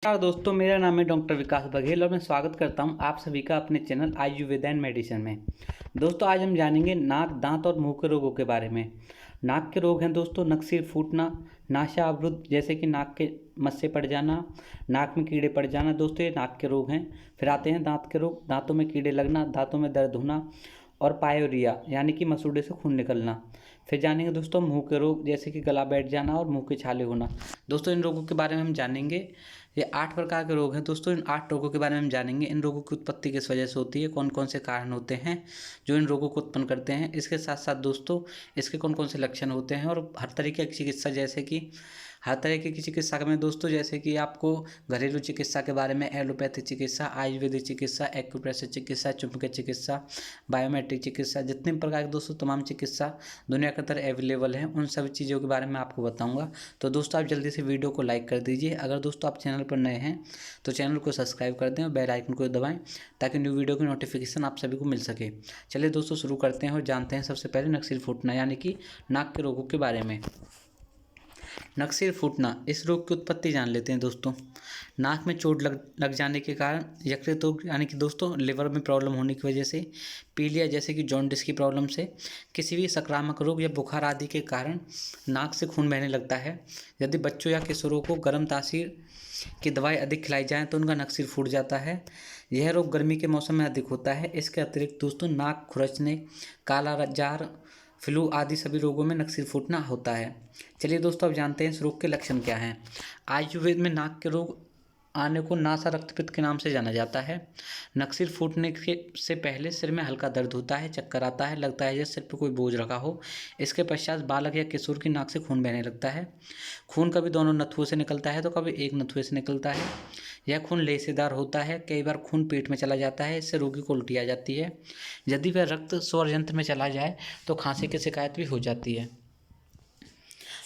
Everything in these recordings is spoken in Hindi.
नमस्कार दोस्तों, मेरा नाम है डॉक्टर विकास बघेल और मैं स्वागत करता हूं आप सभी का अपने चैनल आयुर्वेदा एंड मेडिसिन में। दोस्तों, आज हम जानेंगे नाक, दांत और मुंह के रोगों के बारे में। नाक के रोग हैं दोस्तों नक सिर फूटना, नासा अवरुद्ध जैसे कि नाक के मस्से पड़ जाना, नाक में कीड़े पड़ जाना। दोस्तों, ये नाक के रोग हैं। फिर आते हैं दांत के रोग, दांतों में कीड़े लगना, दांतों में दर्द होना और पायोरिया यानी कि मसूड़े से खून निकलना। फिर जानेंगे दोस्तों मुंह के रोग जैसे कि गला बैठ जाना और मुंह के छाले होना। दोस्तों, इन रोगों के बारे में हम जानेंगे। ये 8 प्रकार के रोग हैं दोस्तों। इन 8 रोगों के बारे में हम जानेंगे। इन रोगों की उत्पत्ति किस वजह से होती है, कौन कौन से कारण होते हैं जो इन रोगों को उत्पन्न करते हैं। इसके साथ साथ दोस्तों इसके कौन कौन से लक्षण होते हैं और हर तरीके की चिकित्सा, जैसे कि हर तरीके की चिकित्सा में दोस्तों, जैसे कि आपको घरेलू चिकित्सा के बारे में एलोपैथिक चिकित्सा, आयुर्वेदिक चिकित्सा, एक्यूप्रेशर चिकित्सा, चुंबकीय चिकित्सा, बायोमेट्रिक चिकित्सा, जितने प्रकार के दोस्तों तमाम चिकित्सा दुनिया के अंदर अवेलेबल हैं, उन सभी चीज़ों के बारे में आपको बताऊंगा। तो दोस्तों, आप जल्दी से वीडियो को लाइक कर दीजिए। अगर दोस्तों आप चैनल पर नए हैं तो चैनल को सब्सक्राइब कर दें और बेल आइकन को दबाएं ताकि न्यू वीडियो की नोटिफिकेशन आप सभी को मिल सके। चलिए दोस्तों, शुरू करते हैं और जानते हैं सबसे पहले नक सिर फूटना यानी कि नाक के रोगों के बारे में। नक सिर फूटना, इस रोग की उत्पत्ति जान लेते हैं दोस्तों। नाक में चोट लग जाने के कारण, यकृत रोग यानी कि दोस्तों लिवर में प्रॉब्लम होने की वजह से, पीलिया जैसे कि जॉन्डिस की प्रॉब्लम से, किसी भी संक्रामक रोग या बुखार आदि के कारण नाक से खून बहने लगता है। यदि बच्चों या किशोरों को गर्म तासीर की दवाई अधिक खिलाई जाए तो उनका नक सिर फूट जाता है। यह रोग गर्मी के मौसम में अधिक होता है। इसके अतिरिक्त दोस्तों नाक खुरचने, काला जार, फ्लू आदि सभी रोगों में नक सिर फूटना होता है। चलिए दोस्तों, अब जानते हैं इस रोग के लक्षण क्या हैं। आयुर्वेद में नाक के रोग आने को नासा रक्तपित्त के नाम से जाना जाता है। नक सिर फूटने के से पहले सिर में हल्का दर्द होता है, चक्कर आता है, लगता है जैसे सिर पर कोई बोझ रखा हो। इसके पश्चात बालक या किशोर की नाक से खून बहने लगता है। खून कभी दोनों नथुओं से निकलता है तो कभी एक नथुए से निकलता है। यह खून लेसेदार होता है। कई बार खून पेट में चला जाता है, इससे रोगी को उल्टी आ जाती है। यदि वह रक्त स्वर यंत्र में चला जाए तो खांसी की शिकायत भी हो जाती है।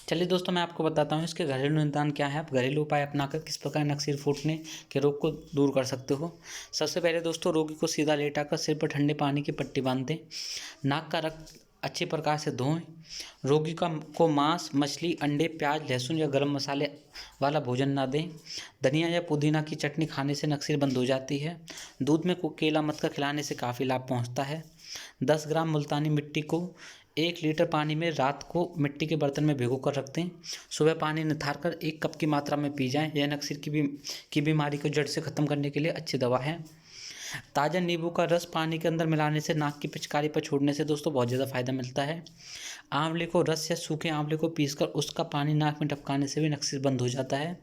चलिए दोस्तों, मैं आपको बताता हूँ इसके घरेलू निदान क्या है। आप घरेलू उपाय अपनाकर किस प्रकार नक सिर फूटने के रोग को दूर कर सकते हो। सबसे पहले दोस्तों, रोगी को सीधा लेटाकर सिर पर ठंडे पानी की पट्टी बांध दें। नाक का रक्त अच्छे प्रकार से धोएं। रोगी को मांस, मछली, अंडे, प्याज, लहसुन या गरम मसाले वाला भोजन ना दें। धनिया या पुदीना की चटनी खाने से नक सिर बंद हो जाती है। दूध में केला मत्का खिलाने से काफ़ी लाभ पहुँचता है। 10 ग्राम मुल्तानी मिट्टी को 1 लीटर पानी में रात को मिट्टी के बर्तन में भिगो कर रख दें। सुबह पानी निथार कर 1 कप की मात्रा में पी जाएं। यह नक सिर की बीमारी को जड़ से ख़त्म करने के लिए अच्छी दवा है। ताज़ा नींबू का रस पानी के अंदर मिलाने से नाक की पिचकारी पर छोड़ने से दोस्तों बहुत ज़्यादा फायदा मिलता है। आंवले को रस या सूखे आंवले को पीसकर उसका पानी नाक में टपकाने से भी नक सिर बंद हो जाता है।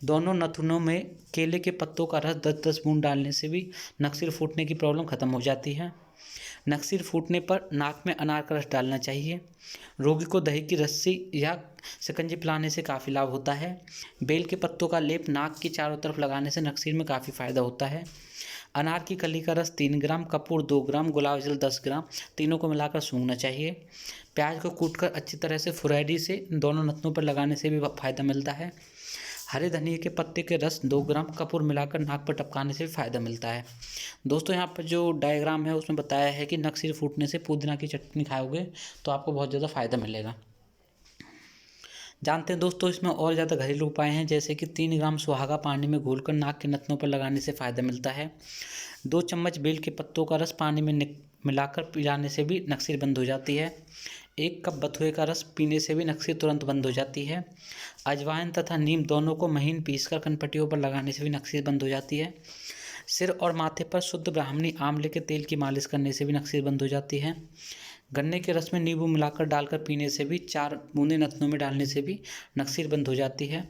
दोनों नथुनों में केले के पत्तों का रस 10-10 बूंद डालने से भी नक सिर फूटने की प्रॉब्लम खत्म हो जाती है। नक सिर फूटने पर नाक में अनार का रस डालना चाहिए। रोगी को दही की रस्सी या शिकंजी पिलाने से काफ़ी लाभ होता है। बेल के पत्तों का लेप नाक की चारों तरफ लगाने से नक सिर में काफ़ी फायदा होता है। अनार की कली का रस 3 ग्राम, कपूर 2 ग्राम, गुलाब जल 10 ग्राम, तीनों को मिलाकर सूंघना चाहिए। प्याज को कूटकर अच्छी तरह से फुरैडी से दोनों नथनों पर लगाने से भी फायदा मिलता है। हरे धनिए के पत्ते के रस 2 ग्राम, कपूर मिलाकर नाक पर टपकाने से भी फायदा मिलता है। दोस्तों, यहाँ पर जो डायग्राम है उसमें बताया है कि नक सिर फूटने से पुदीना की चटनी खाओगे तो आपको बहुत ज़्यादा फायदा मिलेगा। जानते हैं दोस्तों, इसमें और ज़्यादा घरेलू उपाय हैं, जैसे कि 3 ग्राम सुहागा पानी में घोलकर नाक के नथनों पर लगाने से फ़ायदा मिलता है। 2 चम्मच बेल के पत्तों का रस पानी में मिलाकर पिलाने से भी नक सिर बंद हो जाती है। 1 कप बथुए का रस पीने से भी नक सिर तुरंत बंद हो जाती है। अजवाइन तथा नीम दोनों को महीन पीसकर कनपट्टियों पर लगाने से भी नक सिर बंद हो जाती है। सिर और माथे पर शुद्ध ब्राह्मणी आंवले के तेल की मालिश करने से भी नक सिर बंद हो जाती है। गन्ने के रस में नींबू मिलाकर डालकर पीने से भी 4 बूंदें नथनों में डालने से भी नक सिर बंद हो जाती है।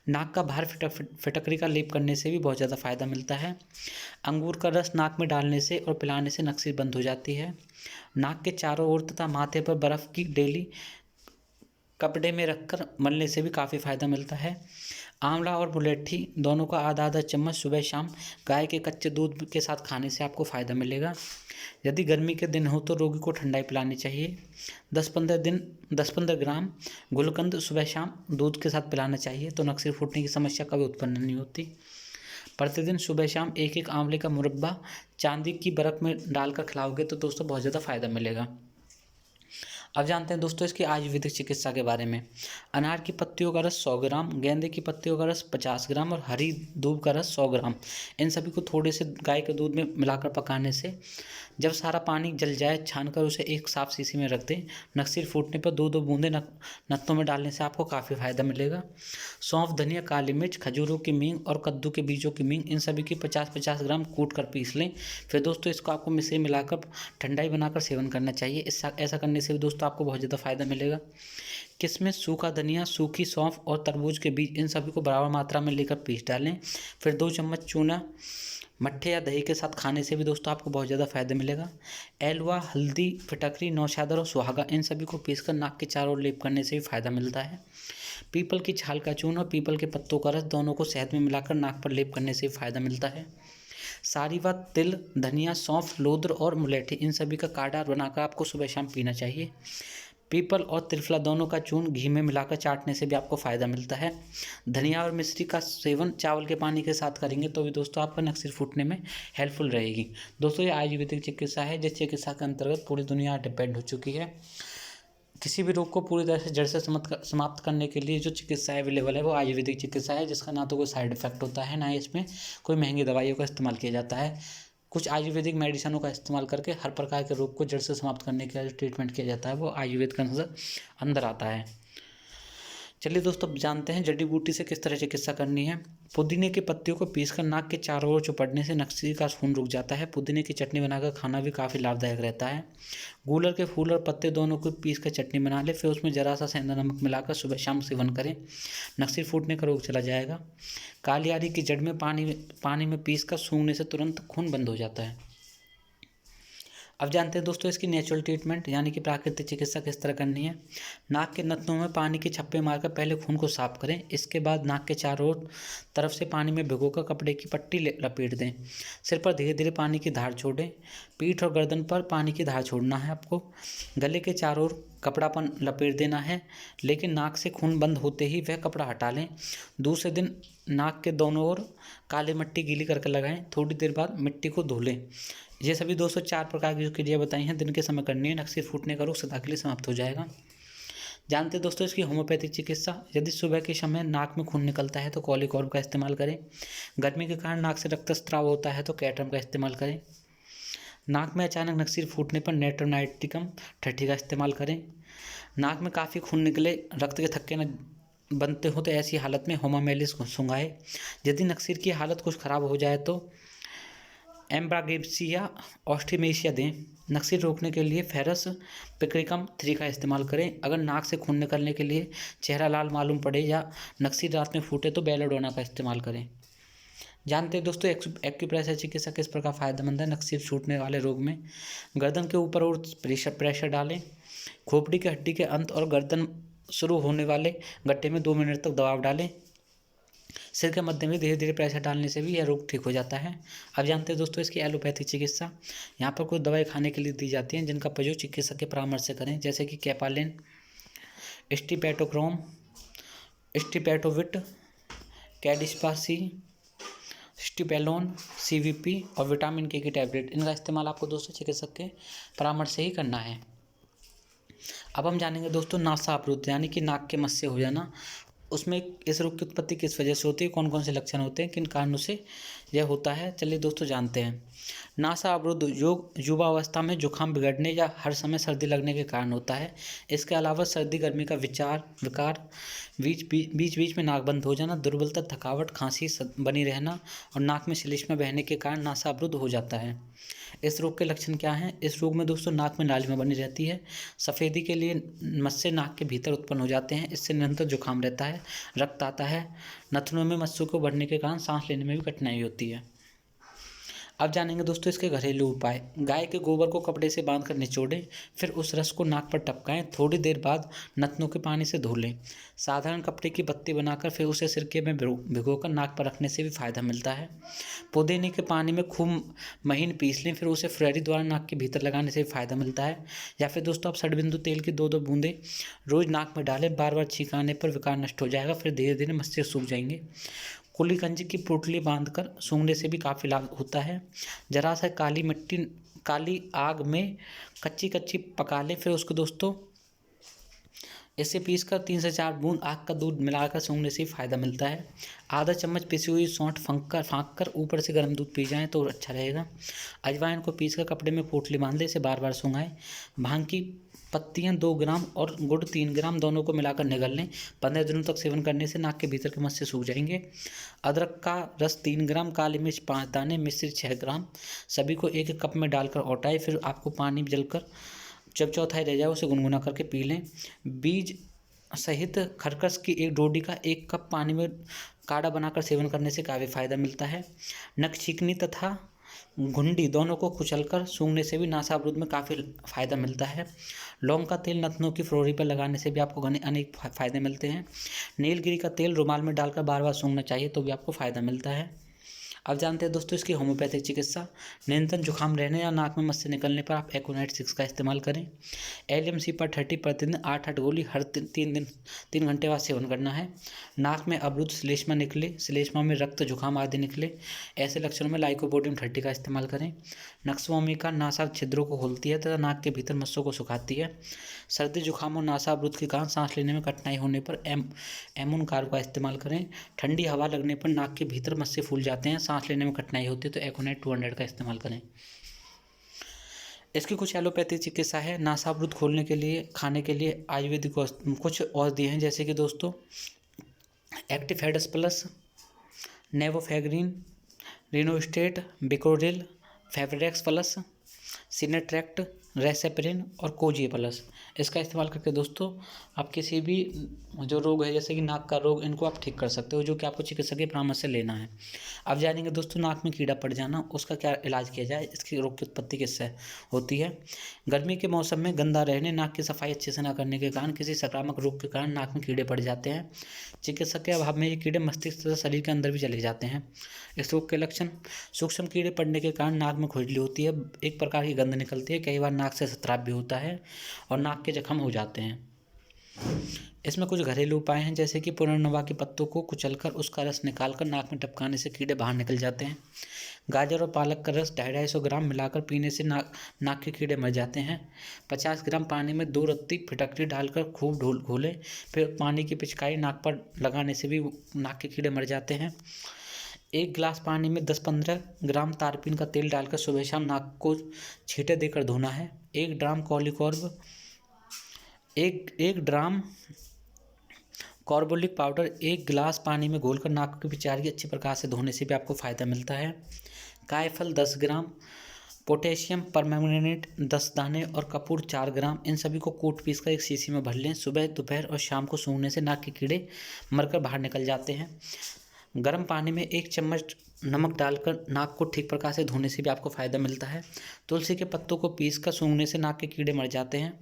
नाक का बाहर फिटकरी का लेप करने से भी बहुत ज़्यादा फायदा मिलता है। अंगूर का रस नाक में डालने से और पिलाने से नक सिर बंद हो जाती है। नाक के चारों ओर तथा माथे पर बर्फ़ की डेली कपड़े में रखकर मलने से भी काफ़ी फायदा मिलता है। आंवला और मुलेठी दोनों का आधा आधा चम्मच सुबह शाम गाय के कच्चे दूध के साथ खाने से आपको फ़ायदा मिलेगा। यदि गर्मी के दिन हो तो रोगी को ठंडाई पिलानी चाहिए। 10-15 ग्राम गुलकंद सुबह शाम दूध के साथ पिलाना चाहिए तो नक सिर फूटने की समस्या कभी उत्पन्न नहीं होती। प्रतिदिन सुबह शाम 1-1 आंवले का मुरब्बा चांदी की बर्फ़ में डालकर खिलाओगे तो दोस्तों बहुत ज़्यादा फायदा मिलेगा। अब जानते हैं दोस्तों इसकी आयुर्वेदिक चिकित्सा के बारे में। अनार की पत्तियों का रस 100 ग्राम, गेंदे की पत्तियों का रस 50 ग्राम और हरी दूब का रस 100 ग्राम, इन सभी को थोड़े से गाय के दूध में मिलाकर पकाने से जब सारा पानी जल जाए छानकर उसे एक साफ शीशी में रख दें। नक्सीर फूटने पर 2-2 बूंदे नत्नों में डालने से आपको काफ़ी फायदा मिलेगा। सौंफ, धनिया, काली मिर्च, खजूरों की मींग और कद्दू के बीजों की मींग, इन सभी की 50-50 ग्राम कूट कर पीस लें। फिर दोस्तों इसको आपको मिश्री मिलाकर ठंडाई बनाकर सेवन करना चाहिए। ऐसा करने से भी दोस्तों आपको बहुत ज़्यादा फायदा मिलेगा। किशमिश, सूखा धनिया, सूखी सौंफ और तरबूज के बीज, इन सभी को बराबर मात्रा में लेकर पीस डालें। फिर 2 चम्मच चूना मट्ठे या दही के साथ खाने से भी दोस्तों आपको बहुत ज़्यादा फायदा मिलेगा। एलवा, हल्दी, फिटकरी, नौशादर और सुहागा, इन सभी को पीसकर नाक के चारों ओर लेप करने से भी फायदा मिलता है। पीपल की छाल का चूर्ण और पीपल के पत्तों का रस, दोनों को शहद में मिलाकर नाक पर लेप करने से भी फायदा मिलता है। सारीवा, तिल, धनिया, सौंफ, लोद्र और मुलेठी, इन सभी का काढ़ा बनाकर आपको सुबह शाम पीना चाहिए। पीपल और त्रिफला दोनों का चूर्ण घी में मिलाकर चाटने से भी आपको फ़ायदा मिलता है। धनिया और मिश्री का सेवन चावल के पानी के साथ करेंगे तो भी दोस्तों आपका नक्सीर फूटने में हेल्पफुल रहेगी। दोस्तों ये आयुर्वेदिक चिकित्सा है जिस चिकित्सा के अंतर्गत पूरी दुनिया डिपेंड हो चुकी है। किसी भी रोग को पूरी तरह से जड़ से समाप्त करने के लिए जो चिकित्सा अवेलेबल है वो आयुर्वेदिक चिकित्सा है, जिसका ना तो कोई साइड इफेक्ट होता है ना ही इसमें कोई महंगी दवाइयों का इस्तेमाल किया जाता है। कुछ आयुर्वेदिक मेडिसिनों का इस्तेमाल करके हर प्रकार के रोग को जड़ से समाप्त करने के लिए ट्रीटमेंट किया जाता है वो आयुर्वेद के अंदर आता है। चलिए दोस्तों अब जानते हैं जड़ी बूटी से किस तरह चिकित्सा करनी है। पुदीने की पत्तियों को पीसकर नाक के चारों ओर चुपड़ने से नक्सीर का खून रुक जाता है। पुदीने की चटनी बनाकर खाना भी काफ़ी लाभदायक रहता है। गूलर के फूल और पत्ते दोनों को पीस कर चटनी बना ले, फिर उसमें जरा सा सेंधा नमक मिलाकर सुबह शाम सेवन करें, नक्सीर फूटने का रोग चला जाएगा। कालियारी की जड़ में पानी में पीस कर सूंघने से तुरंत खून बंद हो जाता है। अब जानते हैं दोस्तों इसकी नेचुरल ट्रीटमेंट यानी कि प्राकृतिक चिकित्सा किस तरह करनी है। नाक के नथनों में पानी के छप्पे मारकर पहले खून को साफ करें। इसके बाद नाक के चारों तरफ से पानी में भिगोकर कपड़े की पट्टी लपेट दें। सिर पर धीरे धीरे पानी की धार छोड़ें। पीठ और गर्दन पर पानी की धार छोड़ना है आपको। गले के चारों ओर कपड़ापन लपेट देना है, लेकिन नाक से खून बंद होते ही वह कपड़ा हटा लें। दूसरे दिन नाक के दोनों ओर काली मिट्टी गीली करके लगाएं। थोड़ी देर बाद मिट्टी को धो लें। ये सभी 204 प्रकार की जो क्रिया बताई हैं दिन के समय करनी है। नक्सीर फूटने का रोग सदा के लिए समाप्त हो जाएगा। जानते दोस्तों इसकी होम्योपैथिक चिकित्सा। यदि सुबह के समय नाक में खून निकलता है तो कॉलीकॉर्ब का इस्तेमाल करें। गर्मी के कारण नाक से रक्तस्राव होता है तो कैटरम का इस्तेमाल करें। नाक में अचानक नक्सीर फूटने पर नेट्रोनाइटिकम 30 का इस्तेमाल करें। नाक में काफ़ी खून निकले, रक्त के थक्के न बनते हो तो ऐसी हालत में होमामेलिस सुंघाए। यदि नक्सीर की हालत कुछ ख़राब हो जाए तो एम्ब्रागेसिया ऑस्टिमेशिया दें। नक्सीर रोकने के लिए फेरस पिक्रिकम 3 का इस्तेमाल करें। अगर नाक से खून निकलने के लिए चेहरा लाल मालूम पड़े या नक्सीर रात में फूटे तो बेलाडोना का इस्तेमाल करें। जानते हैं दोस्तों एक्यूप्रेशर चिकित्सा किस प्रकार फ़ायदेमंद है नक्सीर छूटने वाले रोग में। गर्दन के ऊपर और प्रेशर डालें। खोपड़ी की हड्डी के अंत और गर्दन शुरू होने वाले गट्टे में 2 मिनट तक दबाव डालें। सिर के मध्य में धीरे धीरे प्रेशर डालने से भी यह रोग ठीक हो जाता है। अब जानते हैं दोस्तों इसकी एलोपैथिक चिकित्सा। यहाँ पर कुछ दवाई खाने के लिए दी जाती हैं जिनका प्रयोग चिकित्सक के परामर्श से करें, जैसे कि कैपालिन, स्टीपेटोक्रोम, स्टीपेटोविट, कैडिस्पासी, स्टिपेलोन, CVP और विटामिन K की टैबलेट। इनका इस्तेमाल आपको दोस्तों चिकित्सक के परामर्श से ही करना है। अब हम जानेंगे दोस्तों नासा अवरुद्ध यानी कि नाक के मस्से हो जाना। उसमें इस रोग की उत्पत्ति किस वजह से होती है, कौन कौन से लक्षण होते हैं, किन कारणों से यह होता है, चलिए दोस्तों जानते हैं। नासा अवरुद्ध युवावस्था में जुकाम बिगड़ने या हर समय सर्दी लगने के कारण होता है। इसके अलावा सर्दी गर्मी का विकार, बीच बीच में नाक बंद हो जाना, दुर्बलता, थकावट, खांसी बनी रहना और नाक में श्लेष्मा बहने के कारण नासा अवरुद्ध हो जाता है। इस रोग के लक्षण क्या हैं। इस रोग में दोस्तों नाक में नालियाँ बनी रहती है। सफ़ेदी के लिए मस्से नाक के भीतर उत्पन्न हो जाते हैं। इससे निरंतर जुकाम रहता है, रक्त आता है। नथनों में मस्सों को बढ़ने के कारण सांस लेने में भी कठिनाई होती है। अब जानेंगे दोस्तों इसके घरेलू उपाय। गाय के गोबर को कपड़े से बांधकर निचोड़ें, फिर उस रस को नाक पर टपकाएं। थोड़ी देर बाद नथनों के पानी से धो लें। साधारण कपड़े की पत्ती बनाकर फिर उसे सिरके में भिगोकर नाक पर रखने से भी फायदा मिलता है। पुदीने के पानी में खूब महीन पीस लें, फिर उसे फ्रेरी द्वारा नाक के भीतर लगाने से भी फायदा मिलता है। या फिर दोस्तों आप षडबिंदु तेल की 2-2 बूंदें रोज नाक में डालें। बार बार छींकाने पर विकार नष्ट हो जाएगा, फिर धीरे धीरे मस्से सूख जाएंगे। कुलीकंज की पोटली बांधकर सूंघने से भी काफ़ी लाभ होता है। जरा सा काली आग में कच्ची पका लें, फिर उसको दोस्तों इसे पीसकर 3 से 4 बूंद आग का दूध मिलाकर सूंघने से फ़ायदा मिलता है। आधा चम्मच पिसी हुई सौंठ फाँक कर ऊपर से गर्म दूध पी जाएँ तो अच्छा रहेगा। अजवाइन को पीसकर कपड़े में पोटली बांध लें, इसे बार-बार सूंघाएँ। भांग की पत्तियाँ 2 ग्राम और गुड़ 3 ग्राम दोनों को मिलाकर निगल लें। 15 दिनों तक सेवन करने से नाक के भीतर के मस्से सूख जाएंगे। अदरक का रस 3 ग्राम, काली मिर्च 5 दाने, मिश्री 6 ग्राम, सभी को एक कप में डालकर औटाएं। फिर आपको पानी जलकर जब चौथाई रह जाए उसे गुनगुना करके पी लें। बीज सहित खरकस की एक डोडी का 1 कप पानी में काढ़ा बनाकर सेवन करने से काफ़ी फायदा मिलता है। नक छींकनी तथा घुंडी दोनों को कुचलकर सूंघने से भी नासाबुरुद में काफ़ी फ़ायदा मिलता है। लौंग का तेल नथनों की फ्लोरी पर लगाने से भी आपको अनेक फ़ायदे मिलते हैं। नीलगिरी का तेल रुमाल में डालकर बार बार सूंघना चाहिए तो भी आपको फ़ायदा मिलता है। अब जानते हैं दोस्तों इसकी होम्योपैथिक चिकित्सा। निरंतर जुकाम रहने या नाक में मस्से निकलने पर आप एकोनाइट 6 का इस्तेमाल करें। LMC पर 30 प्रतिदिन 8-8 गोली हर 3 घंटे बाद सेवन करना है। नाक में अवरुद्ध श्लेष्मा निकले, श्लेष्मा में रक्त, जुकाम आदि निकले, ऐसे लक्षणों में लाइकोपोडियम 30 का इस्तेमाल करें। नक्सभूमिका नासा छिद्रों को खोलती है तथा नाक के भीतर मस्सों को सुखाती है। सर्दी, जुकाम और नासाबुरुद के कारण सांस लेने में कठिनाई होने पर एमोन कार्ब का इस्तेमाल करें। ठंडी हवा लगने पर नाक के भीतर मस्से फूल जाते हैं, सांस लेने में कठिनाई होती है तो एकोनाइट 200 का इस्तेमाल करें। इसकी कुछ एलोपैथी चिकित्सा है। नासाबुरुद खोलने के लिए, खाने के लिए आयुर्वेदिक कुछ औषधि हैं, जैसे कि दोस्तों एक्टिफेडस प्लस, नेवोफेग्रीन, रिनोस्टेट, बिकोरिल, फेवरेक्स प्लस, सिनेट्रैक्ट, रेसेप्रिन और कोजी प्लस। इसका इस्तेमाल करके दोस्तों आप किसी भी जो रोग है जैसे कि नाक का रोग, इनको आप ठीक कर सकते हो, जो कि आपको चिकित्सक के परामर्श से लेना है। अब जानेंगे दोस्तों नाक में कीड़ा पड़ जाना, उसका क्या इलाज किया जाए, इसकी रोग की उत्पत्ति किससे होती है। गर्मी के मौसम में गंदा रहने, नाक की सफाई अच्छे से न करने के कारण, किसी संक्रामक रोग के कारण नाक में कीड़े पड़ जाते हैं। चिकित्सक के अभाव में ये कीड़े मस्तिष्क तथा शरीर के अंदर भी चले जाते हैं। इस रोग के लक्षण: सूक्ष्म कीड़े पड़ने के कारण नाक में खुजली होती है, एक प्रकार की गंध निकलती है, कई बार नाक से स्राव भी होता है और नाक के जख्म हो जाते हैं। इसमें कुछ घरेलू उपाय हैं, जैसे कि पुनर्नवा के पत्तों को कुचलकर उसका रस निकालकर नाक में टपकाने से कीड़े बाहर निकल जाते हैं। गाजर और पालक का रस 250 ग्राम मिलाकर पीने से नाक के कीड़े मर जाते हैं। 50 ग्राम पानी में 2 रत्ती फिटकरी डालकर खूब घोलें, फिर पानी की पिचकारी नाक पर लगाने से भी नाक के कीड़े मर जाते हैं। 1 गिलास पानी में 10-15 ग्राम तारपीन का तेल डालकर सुबह शाम नाक को छींटे देकर धोना है। 1 ड्राम कार्बोलिक पाउडर 1 गिलास पानी में घोलकर नाक की पिचकारी अच्छी प्रकार से धोने से भी आपको फ़ायदा मिलता है। कायफल 10 ग्राम, पोटेशियम परमैंगनेट 10 दाने और कपूर 4 ग्राम, इन सभी को कूट पीसकर एक शीशी में भर लें। सुबह, दोपहर और शाम को सूंघने से नाक के कीड़े मरकर बाहर निकल जाते हैं। गर्म पानी में 1 चम्मच नमक डालकर नाक को ठीक प्रकार से धोने से भी आपको फ़ायदा मिलता है। तुलसी के पत्तों को पीसकर सूंघने से नाक के कीड़े मर जाते हैं।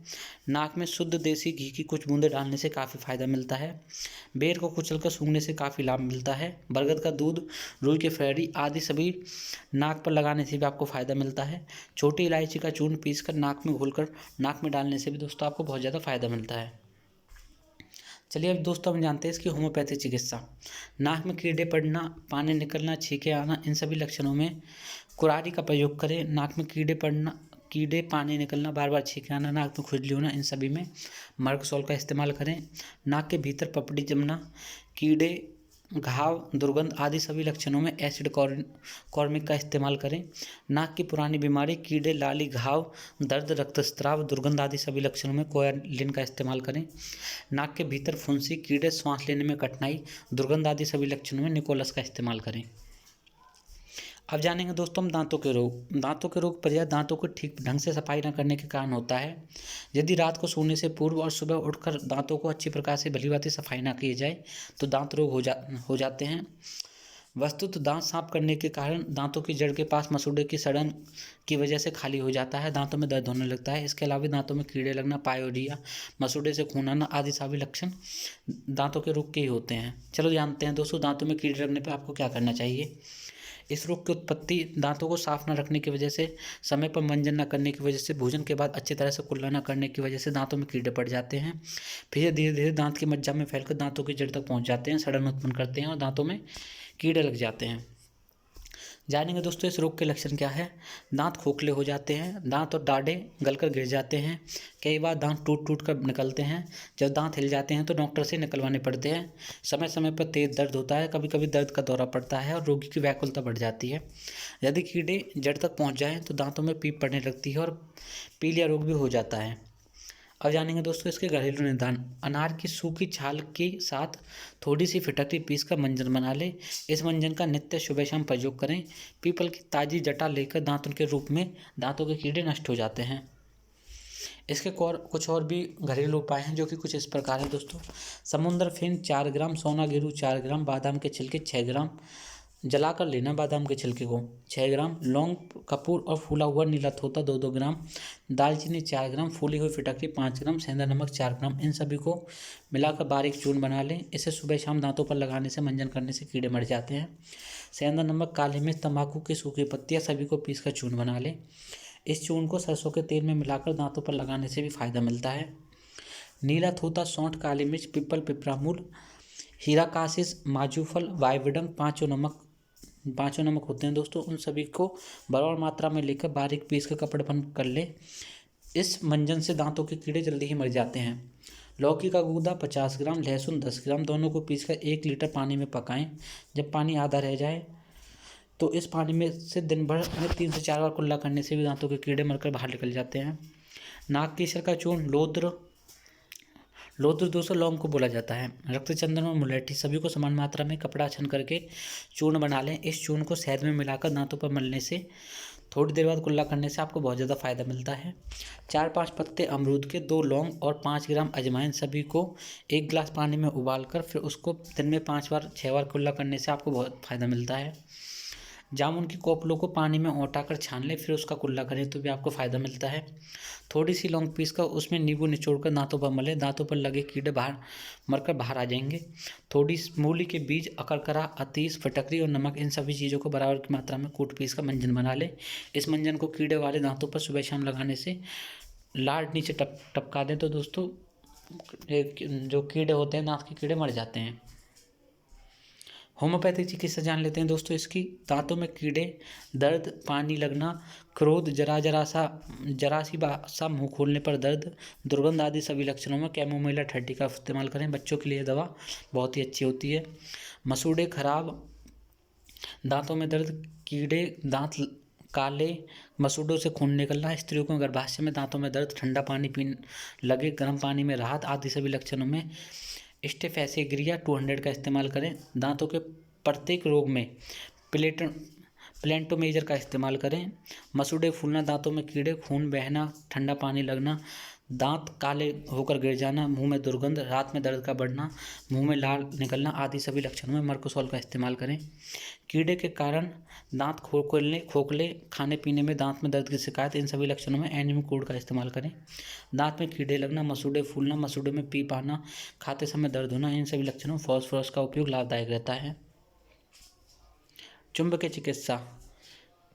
नाक में शुद्ध देसी घी की कुछ बूंदें डालने से काफ़ी फ़ायदा मिलता है। बेर को कुचलकर सूंघने से काफ़ी लाभ मिलता है। बरगद का दूध, रुई की फैड़ी आदि सभी नाक पर लगाने से भी आपको फ़ायदा मिलता है। छोटी इलायची का चूर्ण पीसकर नाक में घोलकर नाक में डालने से भी दोस्तों आपको बहुत ज़्यादा फ़ायदा मिलता है। चलिए अब दोस्तों हम जानते हैं इसकी होम्योपैथी चिकित्सा। नाक में कीड़े पड़ना, पानी निकलना, छींके आना, इन सभी लक्षणों में कुरारी का प्रयोग करें। नाक में कीड़े पड़ना, कीड़े, पानी निकलना, बार बार छींके आना, नाक में खुजली होना, इन सभी में मर्गसॉल का इस्तेमाल करें। नाक के भीतर पपड़ी जमना, कीड़े, घाव, दुर्गंध आदि सभी लक्षणों में एसिड कॉर्मिक का इस्तेमाल करें। नाक की पुरानी बीमारी, कीड़े, लाली, घाव, दर्द, रक्तस्राव, दुर्गंध आदि सभी लक्षणों में कोयालिन का इस्तेमाल करें। नाक के भीतर फुंसी, कीड़े, श्वास लेने में कठिनाई, दुर्गंध आदि सभी लक्षणों में निकोलस का इस्तेमाल करें। अब जानेंगे दोस्तों हम दांतों के रोग। दांतों के रोग पर्याप्त दांतों को ठीक ढंग से सफाई न करने के कारण होता है। यदि रात को सोने से पूर्व और सुबह उठकर दांतों को अच्छी प्रकार से भलीभांति सफाई न की जाए तो दांत रोग हो जाते हैं। वस्तुतः दांत साफ करने के कारण दांतों की जड़ के पास मसूड़े की सड़न की वजह से खाली हो जाता है, दांतों में दर्द होने लगता है। इसके अलावा दांतों में कीड़े लगना, पायोरिया, मसूड़े से खून आना आदि सभी लक्षण दांतों के रोग के ही होते हैं। चलो जानते हैं दोस्तों दांतों में कीड़े लगने पर आपको क्या करना चाहिए। इस रोग की उत्पत्ति दांतों को साफ न रखने की वजह से, समय पर मंजन न करने की वजह से, भोजन के बाद अच्छी तरह से कुल्ला न करने की वजह से दांतों में कीड़े पड़ जाते हैं। फिर धीरे धीरे दांत की मज्जा में फैलकर दांतों की जड़ तक पहुंच जाते हैं, सड़न उत्पन्न करते हैं और दांतों में कीड़े लग जाते हैं। जानेंगे दोस्तों इस रोग के लक्षण क्या है। दांत खोखले हो जाते हैं, दांत और दाढ़ें गलकर गिर जाते हैं, कई बार दांत टूट टूट कर निकलते हैं। जब दांत हिल जाते हैं तो डॉक्टर से निकलवाने पड़ते हैं। समय समय पर तेज दर्द होता है, कभी कभी दर्द का दौरा पड़ता है और रोगी की व्याकुलता बढ़ जाती है। यदि कीड़े जड़ तक पहुंच जाएं तो दांतों में पीप पड़ने लगती है और पीलिया रोग भी हो जाता है। अब जानेंगे दोस्तों इसके घरेलू निदान। अनार की सूखी छाल के साथ थोड़ी सी फिटकरी पीस कर मंजन बना ले। इस मंजन का नित्य सुबह शाम प्रयोग करें। पीपल की ताज़ी जटा लेकर दांतों के रूप में दांतों के कीड़े नष्ट हो जाते हैं। इसके कुछ और भी घरेलू उपाय हैं जो कि कुछ इस प्रकार हैं दोस्तों। समुद्र फेन 4 ग्राम, सोना गिरू 4 ग्राम, बादाम के छिलके 6 ग्राम जलाकर लेना, बादाम के छिलके को 6 ग्राम, लौंग, कपूर और फूला हुआ नीला थोता 2-2 ग्राम, दालचीनी 4 ग्राम, फूली हुई फिटकरी 5 ग्राम, सेंधा नमक 4 ग्राम। इन सभी को मिलाकर बारीक चूर्ण बना लें। इसे सुबह शाम दांतों पर लगाने से, मंजन करने से कीड़े मर जाते हैं। सेंधा नमक, काली मिर्च, तंबाकू की सूखी पत्तियाँ सभी को पीस कर चूर्ण बना लें। इस चूर्ण को सरसों के तेल में मिलाकर दांतों पर लगाने से भी फायदा मिलता है। नीला थोता, सौंठ, काली मिर्च, पिपल, पिपरामूल, हीराकासिस, माजूफल, वाइविडम पाँचों नमक होते हैं दोस्तों। उन सभी को बराबर मात्रा में लेकर बारीक पीस कर कपड़े बंद कर ले। इस मंजन से दांतों के कीड़े जल्दी ही मर जाते हैं। लौकी का गूदा 50 ग्राम, लहसुन 10 ग्राम, दोनों को पीसकर 1 लीटर पानी में पकाएं। जब पानी आधा रह जाए तो इस पानी में से दिन भर में 3 से 4 बार कुल्ला करने से भी दांतों के कीड़े मरकर बाहर निकल जाते हैं। नाक केसर का चूर्ण, लौद्र दोस्तों लौंग को बोला जाता है। रक्तचंदन और मुलेठी सभी को समान मात्रा में कपड़ा छन करके चूर्ण बना लें। इस चूर्ण को शहद में मिलाकर दांतों पर मलने से, थोड़ी देर बाद कुल्ला करने से आपको बहुत ज़्यादा फायदा मिलता है। 4-5 पत्ते अमरूद के, 2 लौंग और 5 ग्राम अजवाइन सभी को 1 गिलास पानी में उबाल कर फिर उसको दिन में 5 बार 6 बार कुल्ला करने से आपको बहुत फायदा मिलता है। जामुन की कोपलों को पानी में औंटाकर छान लें, फिर उसका कुल्ला करें तो भी आपको फ़ायदा मिलता है। थोड़ी सी लौंग पीसकर उसमें नींबू निचोड़कर दांतों पर मलें, दांतों पर लगे कीड़े मरकर बाहर आ जाएंगे। थोड़ी मूली के बीज, अकरकरा, अतीस, फटकरी और नमक, इन सभी चीज़ों को बराबर की मात्रा में कूट पीस कर मंजन बना लें। इस मंजन को कीड़े वाले दांतों पर सुबह शाम लगाने से लार नीचे टपका दें तो दोस्तों जो कीड़े होते हैं, दांत के कीड़े मर जाते हैं। होम्योपैथिक चिकित्सा जान लेते हैं दोस्तों इसकी। दांतों में कीड़े, दर्द, पानी लगना, क्रोध, जरा सा मुंह खोलने पर दर्द, दुर्गंध आदि सभी लक्षणों में कैमोमिला 30 का इस्तेमाल करें। बच्चों के लिए दवा बहुत ही अच्छी होती है। मसूड़े खराब, दांतों में दर्द, कीड़े, दांत काले, मसूड़ों से खून निकलना, स्त्रियों को गर्भाशय में दांतों में दर्द, ठंडा पानी पीने लगे, गर्म पानी में राहत आदि सभी लक्षणों में स्टेफेसेग्रिया 200 का इस्तेमाल करें। दांतों के प्रत्येक रोग में प्लेंटोमेजर का इस्तेमाल करें। मसूड़े फूलना, दांतों में कीड़े, खून बहना, ठंडा पानी लगना, दांत काले होकर गिर जाना, मुंह में दुर्गंध, रात में दर्द का बढ़ना, मुंह में लाल निकलना आदि सभी लक्षणों में मर्कोसॉल का इस्तेमाल करें। कीड़े के कारण दांत खोखले, खाने पीने में दांत में दर्द की शिकायत, इन सभी लक्षणों में एनिमोकोड का इस्तेमाल करें। दांत में कीड़े लगना, मसूड़े फूलना, मसूड़े में पीप आना, खाते समय दर्द होना, इन सभी लक्षणों में फॉस्फोरस का उपयोग लाभदायक रहता है। चुंबकीय चिकित्सा।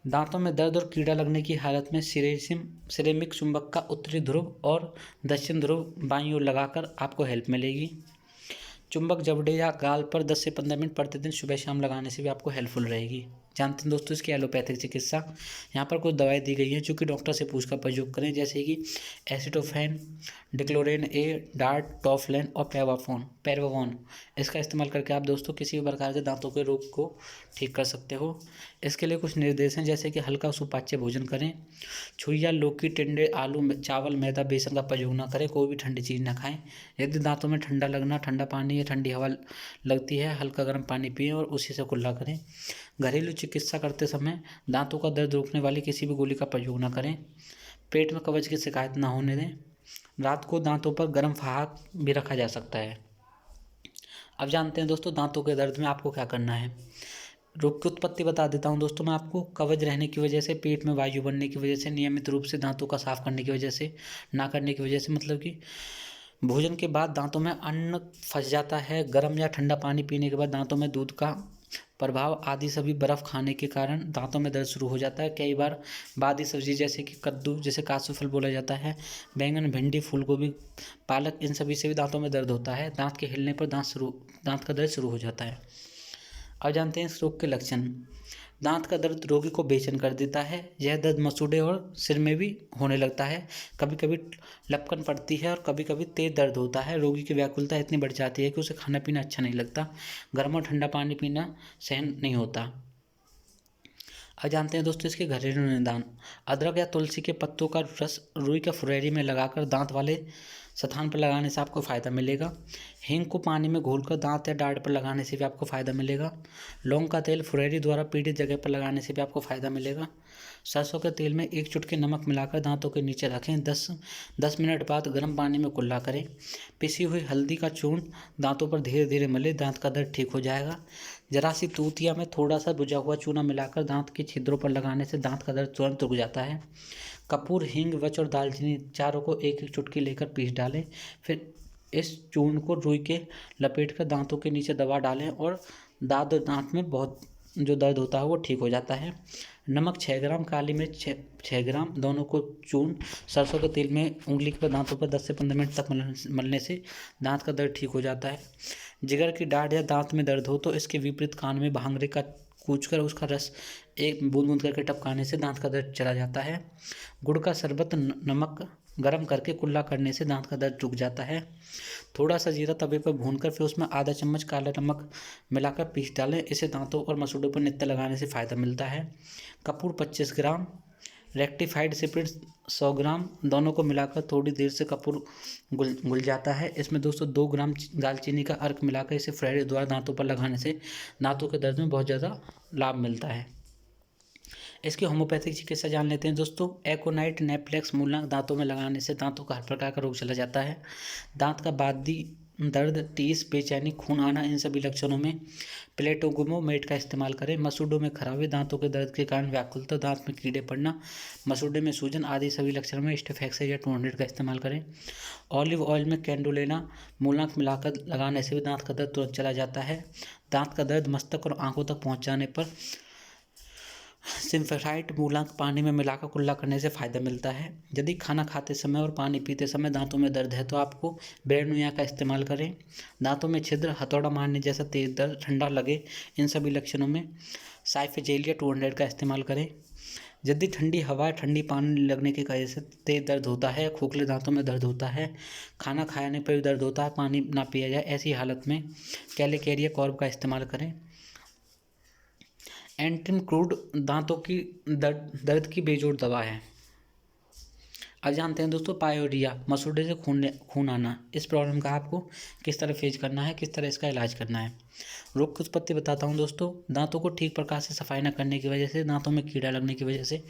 दांतों में दर्द और कीड़ा लगने की हालत में सिरेमिक चुंबक का उत्तरी ध्रुव और दक्षिण ध्रुव बाईं ओर लगाकर आपको हेल्प मिलेगी। चुंबक जबड़े या गाल पर 10 से 15 मिनट प्रतिदिन सुबह शाम लगाने से भी आपको हेल्पफुल रहेगी। जानते हैं दोस्तों इसकी एलोपैथिक चिकित्सा। यहाँ पर कुछ दवाएं दी गई हैं जो कि डॉक्टर से पूछकर प्रयोग करें, जैसे कि एसिटोफेन, डिक्लोरेन ए, डार्ट, टॉफलेन और पेरवावॉन। इसका इस्तेमाल करके आप दोस्तों किसी भी प्रकार के दांतों के रोग को ठीक कर सकते हो। इसके लिए कुछ निर्देश हैं, जैसे कि हल्का सुपाच्य भोजन करें, छुइया, लौकी, टिंडे, आलू, चावल, मैदा, बेसन का प्रयोग न करें, कोई भी ठंडी चीज़ न खाएं। यदि दांतों में ठंडा लगना, ठंडा पानी या ठंडी हवा लगती है, हल्का गर्म पानी पिएं और उसी से कुल्ला करें। घरेलू चिकित्सा करते समय दांतों का दर्द रोकने वाली किसी भी गोली का प्रयोग न करें। पेट में कब्ज की शिकायत न होने दें। रात को दांतों पर गर्म फहाक भी रखा जा सकता है। अब जानते हैं दोस्तों दांतों के दर्द में आपको क्या करना है। रोग की उत्पत्ति बता देता हूं दोस्तों मैं आपको। कब्ज रहने की वजह से, पेट में वायु बनने की वजह से, नियमित रूप से दांतों का साफ करने की वजह से, ना करने की वजह से, मतलब कि भोजन के बाद दांतों में अन्न फंस जाता है, गर्म या ठंडा पानी पीने के बाद दांतों में दूध का प्रभाव आदि सभी, बर्फ़ खाने के कारण दांतों में दर्द शुरू हो जाता है। कई बार बादी सब्जी जैसे कि कद्दू, जैसे कासूफल बोला जाता है, बैंगन, भिंडी, फूलगोभी, पालक, इन सभी से भी दांतों में दर्द होता है। दांत के हिलने पर दांत का दर्द शुरू हो जाता है। अब जानते हैं इस रोग के लक्षण। दांत का दर्द रोगी को बेचैन कर देता है। यह दर्द मसूड़े और सिर में भी होने लगता है। कभी कभी लपकन पड़ती है और कभी कभी तेज दर्द होता है। रोगी की व्याकुलता इतनी बढ़ जाती है कि उसे खाना पीना अच्छा नहीं लगता। गर्म और ठंडा पानी पीना सहन नहीं होता। अब जानते हैं दोस्तों इसके घरेलू निदान। अदरक या तुलसी के पत्तों का रस रुई का फुरेरी में लगाकर दांत वाले स्थान पर लगाने से आपको फ़ायदा मिलेगा। हींग को पानी में घोलकर दांत या दाढ़ पर लगाने से भी आपको फ़ायदा मिलेगा। लौंग का तेल फुरेरी द्वारा पीड़ित जगह पर लगाने से भी आपको फ़ायदा मिलेगा। सरसों के तेल में 1 चुटकी नमक मिलाकर दांतों के नीचे रखें। 10 मिनट बाद गर्म पानी में कुल्ला करें। पिसी हुई हल्दी का चूर्ण दांतों पर धीरे धीरे मलें। दांत का दर्द ठीक हो जाएगा। जरा सी तूतिया में थोड़ा सा बुझा हुआ चूना मिलाकर दांत के छिद्रों पर लगाने से दांत का दर्द तुरंत रुक जाता है। कपूर, हींग, वच और दालचीनी चारों को 1-1 चुटकी लेकर पीस डालें। फिर इस चूर्ण को रुई के लपेटकर दांतों के नीचे दबा डालें और दांत में बहुत जो दर्द होता है वो ठीक हो जाता है। नमक 6 ग्राम, काली मिर्च 6 ग्राम, दोनों को चूर्ण सरसों के तेल में उंगली के दांतों पर 10 से 15 मिनट तक मलने से दांत का दर्द ठीक हो जाता है। जिगर की दाढ़ या दांत में दर्द हो तो इसके विपरीत कान में भांगरे का कूचकर उसका रस एक बूंद बूंद करके टपकाने से दांत का दर्द चला जाता है। गुड़ का शरबत नमक गर्म करके कुल्ला करने से दांत का दर्द रुक जाता है। थोड़ा सा जीरा तवे पर भूनकर फिर उसमें आधा चम्मच काला नमक मिलाकर पीस डालें। इसे दांतों और मसूड़ों पर नित्य लगाने से फ़ायदा मिलता है। कपूर 25 ग्राम, रेक्टिफाइड स्पिरिट 100 ग्राम, दोनों को मिलाकर थोड़ी देर से कपूर घुल जाता है। इसमें दोस्तों 2 ग्राम दालचीनी का अर्क मिलाकर इसे फ्राइडे द्वारा दांतों पर लगाने से दांतों के दर्द में बहुत ज़्यादा लाभ मिलता है। इसकी होम्योपैथिक चिकित्सा जान लेते हैं दोस्तों। एकोनाइट नेप्लेक्स मूलक दांतों में लगाने से दांतों का हर प्रकार का रोग चला जाता है। दांत का बादी दर्द, टीस, बेचैनी, खून आना, इन सभी लक्षणों में प्लेटोगुमोमेट का इस्तेमाल करें। मसूड़ों में खराबी, दांतों के दर्द के कारण व्याकुलता, दांत में कीड़े पड़ना, मसूड़े में सूजन आदि सभी लक्षणों में स्टेफेक्साइड या 200 का इस्तेमाल करें। ऑलिव ऑयल में कैंडोलेना मूलक मिलाकर लगाने से भी दांत का दर्द तुरंत चला जाता है। दांत का दर्द मस्तक और आंखों तक पहुँच जाने पर सिम्फेसाइड मूलक पानी में मिलाकर कुल्ला करने से फ़ायदा मिलता है। यदि खाना खाते समय और पानी पीते समय दांतों में दर्द है तो आपको बेरनुया का इस्तेमाल करें। दांतों में छिद्र, हथौड़ा मारने जैसा तेज दर्द, ठंडा लगे, इन सभी लक्षणों में साइफेजेलिया 200 का इस्तेमाल करें। यदि ठंडी हवा, ठंडी पानी लगने की वजह से तेज दर्द होता है, खोखले दांतों में दर्द होता है, खाना खाने पर भी दर्द होता है, पानी ना पिया जाए, ऐसी हालत में कैलिकेरिया कॉर्ब का इस्तेमाल करें। एंटिन क्रूड दांतों की दर्द की बेजोड़ दवा है। अब जानते हैं दोस्तों पायोरिया, मसूड़े से खून आना। इस प्रॉब्लम का आपको किस तरह फेस करना है, किस तरह इसका इलाज करना है। रोग की उत्पत्ति बताता हूँ दोस्तों। दांतों को ठीक प्रकार से सफाई न करने की वजह से, दांतों में कीड़ा लगने की वजह से,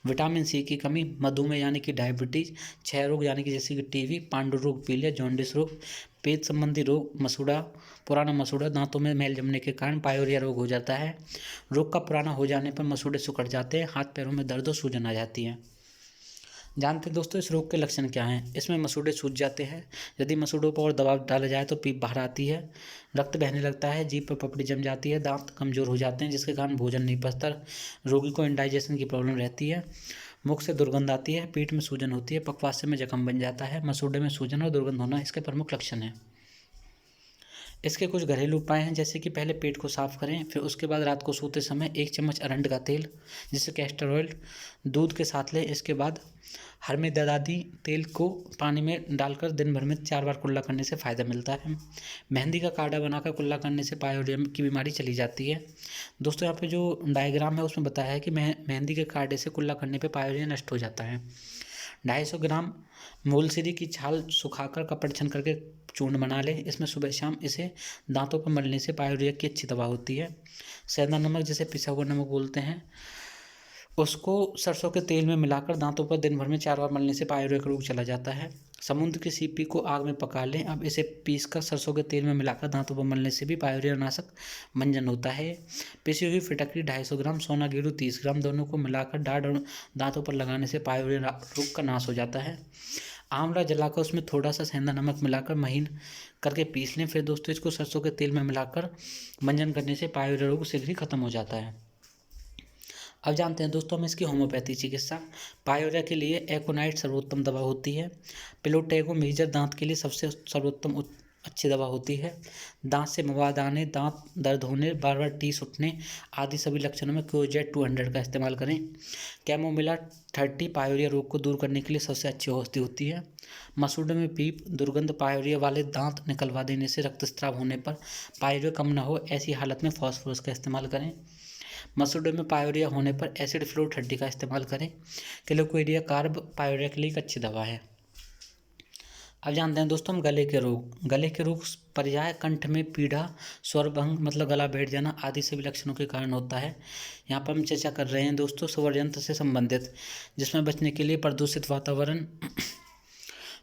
विटामिन सी की कमी, मधुमेह यानी कि डायबिटीज, क्षय रोग यानी कि जैसे कि टीबी, पांडु रोग, पीलिया, जॉन्डिस रोग, पेट संबंधी रोग, मसूड़ा, पुराना मसूड़ा, दांतों में मैल जमने के कारण पायोरिया रोग हो जाता है। रोग का पुराना हो जाने पर मसूड़े सिकुड़ जाते हैं, हाथ पैरों में दर्द और सूजन आ जाती है। जानते हैं दोस्तों इस रोग के लक्षण क्या हैं। इसमें मसूड़े सूज जाते हैं। यदि मसूड़ों पर और दबाव डाला जाए तो पीप बाहर आती है, रक्त बहने लगता है, जीभ पर पपड़ी जम जाती है, दांत कमजोर हो जाते हैं जिसके कारण भोजन नहीं पचता, रोगी को इंडाइजेशन की प्रॉब्लम रहती है, मुख से दुर्गंध आती है, पीठ में सूजन होती है, पक्वास्य में जख्म बन जाता है। मसूड़े में सूजन और दुर्गंध होना इसके प्रमुख लक्षण हैं। इसके कुछ घरेलू उपाय हैं, जैसे कि पहले पेट को साफ करें, फिर उसके बाद रात को सोते समय 1 चम्मच अरंड का तेल, जिसे कैस्टर ऑयल, दूध के साथ लें। इसके बाद हरमे ददादी तेल को पानी में डालकर दिन भर में 4 बार कुल्ला करने से फ़ायदा मिलता है। मेहंदी का काढ़ा बनाकर कुल्ला करने से पायोरिया की बीमारी चली जाती है। दोस्तों यहाँ पे जो डायग्राम है उसमें बताया है कि मेहंदी के काढ़े से कुल्ला करने पे पायोरिया नष्ट हो जाता है। 250 ग्राम मूलसिरी की छाल सुखाकर कपड़ छन करके चूर्ण बना लें। इसमें सुबह शाम इसे दांतों पर मलने से पायोरिया की अच्छी दवा होती है। सेंधा नमक, जिसे पिसा हुआ नमक बोलते हैं, उसको सरसों के तेल में मिलाकर दांतों पर दिन भर में 4 बार मलने से पायोरिया का रोग चला जाता है। समुद्र की सीपी को आग में पका लें। अब इसे पीसकर सरसों के तेल में मिलाकर दांतों पर मलने से भी पायोरिया नाशक मंजन होता है। पिसी हुई फिटकरी 250 ग्राम, सोना गिरु 30 ग्राम, दोनों को मिलाकर दाढ़ और दांतों पर लगाने से पायोरिया रोग का नाश हो जाता है। आंवला जलाकर उसमें थोड़ा सा सेंधा नमक मिलाकर महीन करके पीस लें। फिर दोस्तों इसको सरसों के तेल में मिलाकर मंजन करने से पायोरिया रोग शीघ्र ही खत्म हो जाता है। अब जानते हैं दोस्तों हम इसकी होम्योपैथी चिकित्सा। पायोरिया के लिए एकोनाइट सर्वोत्तम दवा होती है। प्लेटोगो मेजर दांत के लिए सबसे सर्वोत्तम अच्छी दवा होती है। दांत से मवाद आने, दांत दर्द होने, बार बार टीस उठने आदि सभी लक्षणों में क्योजेट 200 का इस्तेमाल करें। कैमोमिला 30 पायोरिया रोग को दूर करने के लिए सबसे अच्छी औषधि होती है। मसूड़े में पीप दुर्गंध पायोरिया वाले दांत निकलवा देने से, रक्तस्राव होने पर पायोरिया कम न हो ऐसी हालत में फास्फोरस का इस्तेमाल करें। मसूड़े में पायोरिया होने पर एसिड फ्लोर 30 का इस्तेमाल करें। क्लोक्वेडिया कार्ब पायोरिया के लिए एक अच्छी दवा है। अब जानते हैं दोस्तों हम गले के रोग। गले के रोग पर्याय कंठ में पीड़ा, स्वरभंग मतलब गला बैठ जाना आदि सभी लक्षणों के कारण होता है। यहाँ पर हम चर्चा कर रहे हैं दोस्तों स्वर यंत्र से संबंधित, जिसमें बचने के लिए प्रदूषित वातावरण,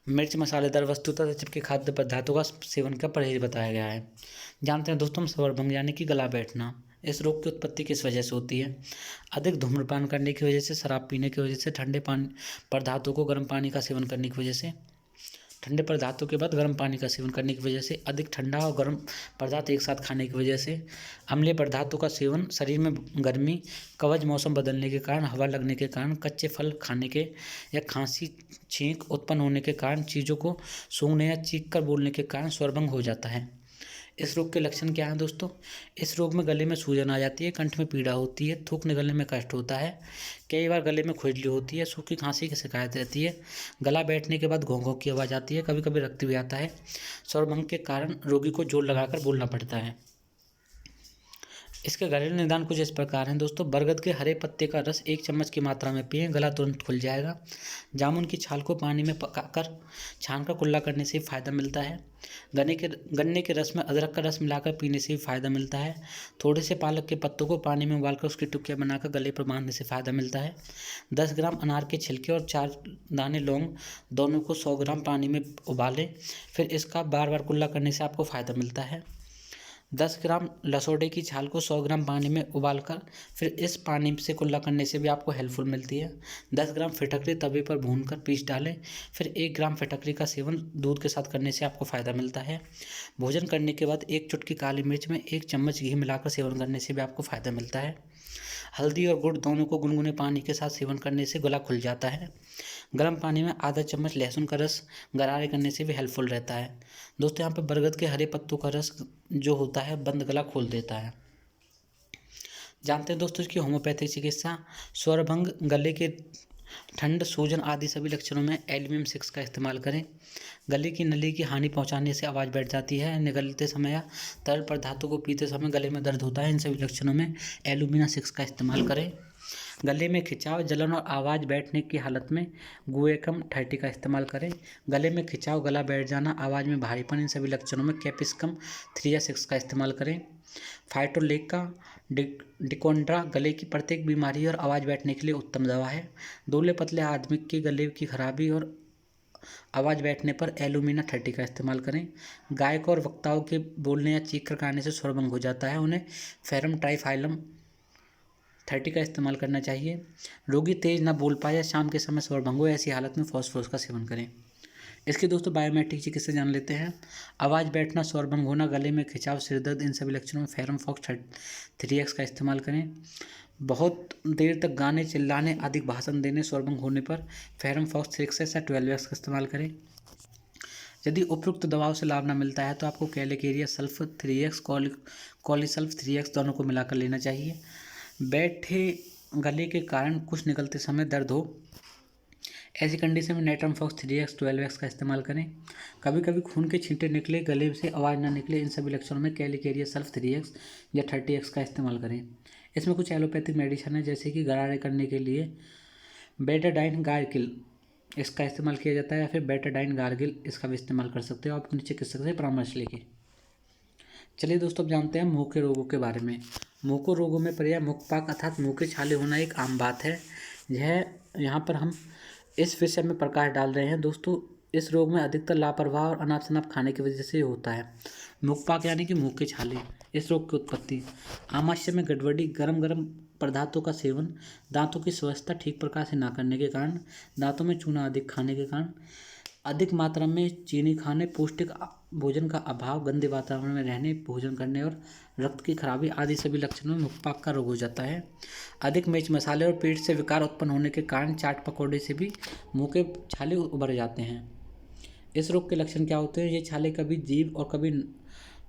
मिर्च मसालेदार वस्तु तथा चिपके खाद्य पदार्थों का सेवन का परहेज बताया गया है। जानते हैं दोस्तों हम स्वरभंग यानी कि गला बैठना। इस रोग की उत्पत्ति किस वजह से होती है? अधिक धूम्रपान करने की वजह से, शराब पीने की वजह से, ठंडे पानी पदार्थों को गर्म पानी का सेवन करने की वजह से, ठंडे पदार्थों के बाद गर्म पानी का सेवन करने की वजह से, अधिक ठंडा और गर्म पदार्थ एक साथ खाने की वजह से, अम्लीय पदार्थों का सेवन, शरीर में गर्मी, कवच मौसम बदलने के कारण, हवा लगने के कारण, कच्चे फल खाने के या खांसी छींक उत्पन्न होने के कारण, चीज़ों को सूंघने या चीख कर बोलने के कारण स्वरभंग हो जाता है। इस रोग के लक्षण क्या हैं दोस्तों? इस रोग में गले में सूजन आ जाती है, कंठ में पीड़ा होती है, थूक निकलने में कष्ट होता है, कई बार गले में खुजली होती है, सूखी खांसी की शिकायत रहती है, गला बैठने के बाद घों घों की आवाज़ आती है, कभी कभी रक्त भी आता है। स्वरभंग के कारण रोगी को जोर लगाकर बोलना पड़ता है। इसके घरेलू निदान कुछ इस प्रकार हैं दोस्तों। बरगद के हरे पत्ते का रस 1 चम्मच की मात्रा में पिएं, गला तुरंत खुल जाएगा। जामुन की छाल को पानी में पकाकर छानकर कुल्ला करने से फ़ायदा मिलता है। गन्ने के रस में अदरक का रस मिलाकर पीने से भी फ़ायदा मिलता है। थोड़े से पालक के पत्तों को पानी में उबालकर उसकी टुकिया बनाकर गले पर बांधने से फ़ायदा मिलता है। 10 ग्राम अनार के छिलके और 4 दाने लौंग दोनों को 100 ग्राम पानी में उबालें, फिर इसका बार बार कुल्ला करने से आपको फ़ायदा मिलता है। 10 ग्राम लसोड़े की छाल को 100 ग्राम पानी में उबालकर फिर इस पानी से कुल्ला करने से भी आपको हेल्पफुल मिलती है। 10 ग्राम फिटकरी तवे पर भूनकर पीस डालें, फिर 1 ग्राम फिटकरी का सेवन दूध के साथ करने से आपको फ़ायदा मिलता है। भोजन करने के बाद 1 चुटकी काली मिर्च में 1 चम्मच घी मिलाकर सेवन करने से भी आपको फ़ायदा मिलता है। हल्दी और गुड़ दोनों को गुनगुने पानी के साथ सेवन करने से गला खुल जाता है। गर्म पानी में आधा चम्मच लहसुन का रस गरारे करने से भी हेल्पफुल रहता है। दोस्तों यहाँ पे बरगद के हरे पत्तों का रस जो होता है बंद गला खोल देता है। जानते हैं दोस्तों इसकी होम्योपैथिक चिकित्सा। स्वरभंग, गले के ठंड, सूजन आदि सभी लक्षणों में एल्यूमिनियम 6 का इस्तेमाल करें। गले की नली की हानि पहुंचाने से आवाज़ बैठ जाती है, निगलते समय या तरल पदार्थों को पीते समय गले में दर्द होता है, इन सभी लक्षणों में एल्यूमिना 6 का इस्तेमाल करें। गले में खिंचाव, जलन और आवाज़ बैठने की हालत में गुएकम 30 का इस्तेमाल करें। गले में खिंचाव, गला बैठ जाना, आवाज़ में भारीपन, इन सभी लक्षणों में कैप्सिकम 3 या 6 का इस्तेमाल करें। फाइटोलेका डिकोंड्रा गले की प्रत्येक बीमारी और आवाज़ बैठने के लिए उत्तम दवा है। दुबले पतले आदमी के गले की खराबी और आवाज़ बैठने पर एल्यूमिना 30 का इस्तेमाल करें। गायक और वक्ताओं के बोलने या चीख कर गाने से स्वरभंग हो जाता है, उन्हें फेरम ट्राइफाइलम 30 का इस्तेमाल करना चाहिए। रोगी तेज ना बोल पाए या शाम के समय स्वरभंग हो, ऐसी हालत में फास्फोरस का सेवन करें। इसके दोस्तों बायोमेट्रिक चिकित्सा जान लेते हैं। आवाज़ बैठना, स्वरभंग होना, गले में खिंचाव, सिरदर्द, इन सभी लक्षणों में फेरम फॉक्स 3x का इस्तेमाल करें। बहुत देर तक गाने, चिल्लाने, अधिक भाषण देने, स्वरभंग होने पर फेरम फॉक्स 6x या 12x का इस्तेमाल करें। यदि उपयुक्त दवाओं से लाभ न मिलता है तो आपको कैलेकेरिया सल्फ 3x, कॉलीसल्फ 3x दोनों को मिलाकर लेना चाहिए। बैठे गले के कारण कुछ निकलते समय दर्द हो, ऐसी कंडीशन में नाइट्रम फॉक्स 3x 12x का इस्तेमाल करें। कभी कभी खून के छींटे निकले, गले से आवाज़ ना निकले, इन सभी लक्षणों में कैलिकेरिया सल्फ 3x या 30x का इस्तेमाल करें। इसमें कुछ एलोपैथिक मेडिसिन है, जैसे कि गरारे करने के लिए बेटाडाइन गार्गिल इसका इस्तेमाल किया जाता है, या फिर बेटाडाइन गार्गिल इसका भी इस्तेमाल कर सकते हो आप अपने चिकित्सक से परामर्श लेके। चलिए दोस्तों अब जानते हैं मुँह के रोगों के बारे में। मुँह के रोगों में पर्याय मुखपाक अर्थात मुँह के छाले होना एक आम बात है। यह यहाँ पर हम इस विषय में प्रकाश डाल रहे हैं दोस्तों। इस रोग में अधिकतर लापरवाह और अनाप शनाप खाने की वजह से होता है। मुखपाक यानी कि मुँह के छाले। इस रोग की उत्पत्ति आमाशय में गड़बड़ी, गरम पदार्थों का सेवन, दांतों की स्वच्छता ठीक प्रकार से ना करने के कारण, दांतों में चूना अधिक खाने के कारण, अधिक मात्रा में चीनी खाने, पौष्टिक भोजन का अभाव, गंदे वातावरण में रहने, भोजन करने और रक्त की खराबी आदि सभी लक्षणों में मुखपाक का रोग हो जाता है। अधिक मिर्च मसाले और पेट से विकार उत्पन्न होने के कारण चाट पकौड़े से भी मुंह के छाले उभर जाते हैं। इस रोग के लक्षण क्या होते हैं? ये छाले कभी जीभ और कभी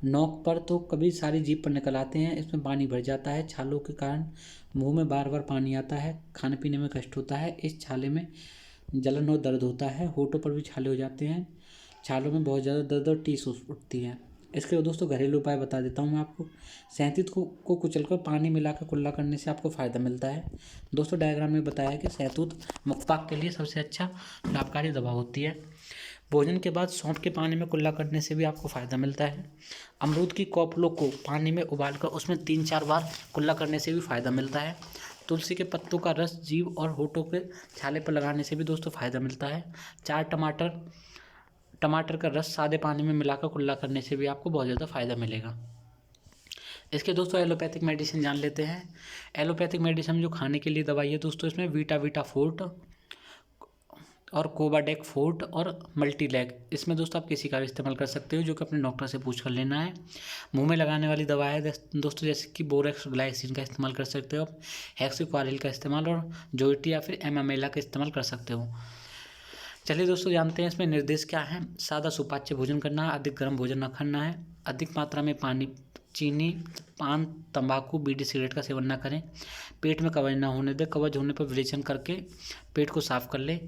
नोक पर तो कभी सारी जीभ पर निकल आते हैं। इसमें पानी भर जाता है। छालों के कारण मुंह में बार बार पानी आता है। खाने पीने में कष्ट होता है। इस छाले में जलन और दर्द होता है। होठों पर भी छाले हो जाते हैं। छालों में बहुत ज़्यादा दर्द और टीस उठती है। इसके लिए दोस्तों घरेलू उपाय बता देता हूँ मैं आपको। शहतूत को कुचलकर पानी मिलाकर कुल्ला करने से आपको फ़ायदा मिलता है। दोस्तों डायग्राम में बताया है कि शहतूत मुखपाक के लिए सबसे अच्छा लाभकारी दवा होती है। भोजन के बाद सौंफ के पानी में कुल्ला करने से भी आपको फ़ायदा मिलता है। अमरूद की कोपलों को पानी में उबालकर उसमें 3-4 बार कुल्ला करने से भी फ़ायदा मिलता है। तुलसी के पत्तों का रस जीभ और होठों के छाले पर लगाने से भी दोस्तों फ़ायदा मिलता है। 4 टमाटर का रस सादे पानी में मिलाकर कुल्ला करने से भी आपको बहुत ज़्यादा फ़ायदा मिलेगा। इसके दोस्तों एलोपैथिक मेडिसिन जान लेते हैं। एलोपैथिक मेडिसिन जो खाने के लिए दवाई है दोस्तों, इसमें वीटा फोर्ट और कोवाडेक फोर्ट और मल्टीलैग, इसमें दोस्तों आप किसी का भी इस्तेमाल कर सकते हो, जो कि अपने डॉक्टर से पूछ कर लेना है। मुंह में लगाने वाली दवा है दोस्तों, जैसे कि बोरेक्स ग्लाइसिन का इस्तेमाल कर सकते हो आप, हेक्सिक्वालिल का इस्तेमाल और जोइटी या फिर एमामेला का इस्तेमाल कर सकते हो। चलिए दोस्तों जानते हैं इसमें निर्देश क्या है। सादा सुपाच्य भोजन करना है, अधिक गर्म भोजन न करना है, अधिक मात्रा में पानी, चीनी, पान, तंबाकू, बीड़ी, सिगरेट का सेवन न करें, पेट में कब्ज न होने दें, कब्ज होने पर विरेचन करके पेट को साफ कर लें,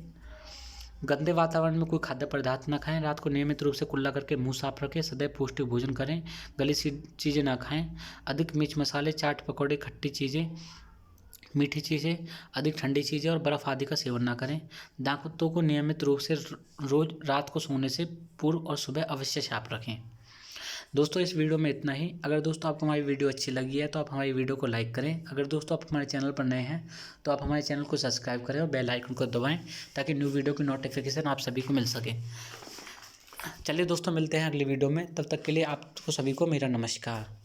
गंदे वातावरण में कोई खाद्य पदार्थ न खाएं, रात को नियमित रूप से कुल्ला करके मुंह साफ रखें, सदैव पौष्टिक भोजन करें, गली सी चीज़ें ना खाएं, अधिक मिर्च मसाले, चाट पकौड़े, खट्टी चीज़ें, मीठी चीज़ें, अधिक ठंडी चीज़ें और बर्फ़ आदि का सेवन ना करें। दांतों को नियमित रूप से रोज़ रात को सोने से पूर्व और सुबह अवश्य साफ रखें। दोस्तों इस वीडियो में इतना ही। अगर दोस्तों आपको हमारी वीडियो अच्छी लगी है तो आप हमारी वीडियो को लाइक करें। अगर दोस्तों आप हमारे चैनल पर नए हैं तो आप हमारे चैनल को सब्सक्राइब करें और बेल आइकन को दबाएं, ताकि न्यू वीडियो की नोटिफिकेशन आप सभी को मिल सके। चलिए दोस्तों मिलते हैं अगली वीडियो में, तब तक के लिए आपको सभी को मेरा नमस्कार।